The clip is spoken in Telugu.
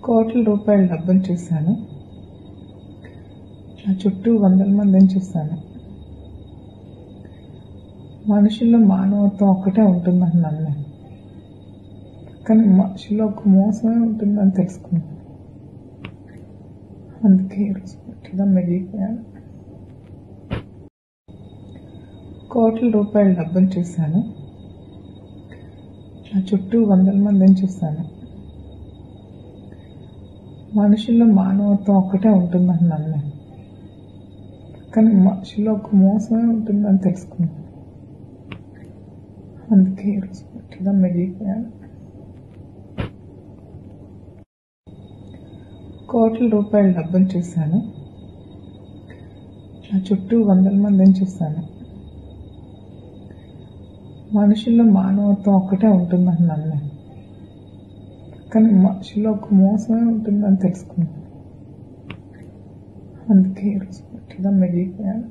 కోట్ల రూపాయల డబ్బులు చూశాను. నా చుట్టూ వందల మందిని చూశాను. మనుషుల్లో మానవత్వం ఒక్కటే ఉంటుందని నమ్మాను. కానీ మనుషుల్లో ఒక మోసమే ఉంటుందని తెలుసుకున్నాను. అందుకే ఈరోజు గట్టిగా మిగిలిపోయాను. కోట్ల రూపాయల డబ్బులు చూశాను. నా చుట్టూ వందల మందిని చూశాను. మనుషుల్లో మానవత్వం ఒక్కటే ఉంటుందని నమ్మాను. కానీ మనుషుల్లో ఒక మోసమే ఉంటుందని తెలుసుకున్నాను. అందుకే ఈరోజు గట్టిగా మిగిలిపోయాను. కోట్ల రూపాయల డబ్బులు చూశాను. నా చుట్టూ వందల మందిని చూశాను. మనుషుల్లో మానవత్వం ఒక్కటే ఉంటుందని నమ్మాను. కానీ మనుషుల్లో ఒక మోసమే ఉంటుందని తెలుసుకున్నాను. అందుకే ఈరోజు గట్టిగా మిగిలిపోయాను.